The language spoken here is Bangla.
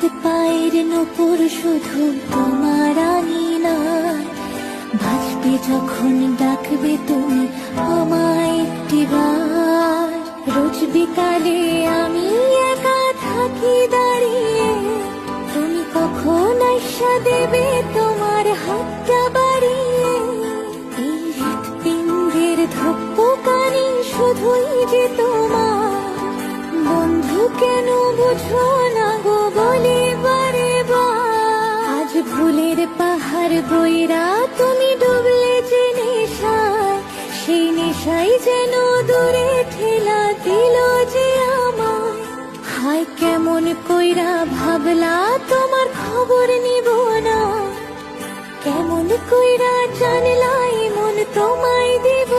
তোমার পায়ের নূপুর শুধু তোমার আঙিনায় ভাসবে যখন ডাকবে তুমি আমায় একটিবার। রোজ বিকালে আমি একা থাকি দাঁড়িয়ে, তুমি কখন আইসা দেবে তোমার হাতটা বাড়িয়ে। এই হৃৎপিণ্ডের ধপ্পকানি শুধুই যে তোমার, বন্ধু কেন বুঝো না গো বলে বারে বার। আজ ভুলের পাহাড় বইরা তুমি ডুবলে যে নেশায়, সেই নেশাই যেন দূরে ঠেলা দিল যে আমায়। হায় কেমন কইরা ভাবলা তোমার খবর নিব না, কেমন কইরা জানলা এমন তোমায় দেব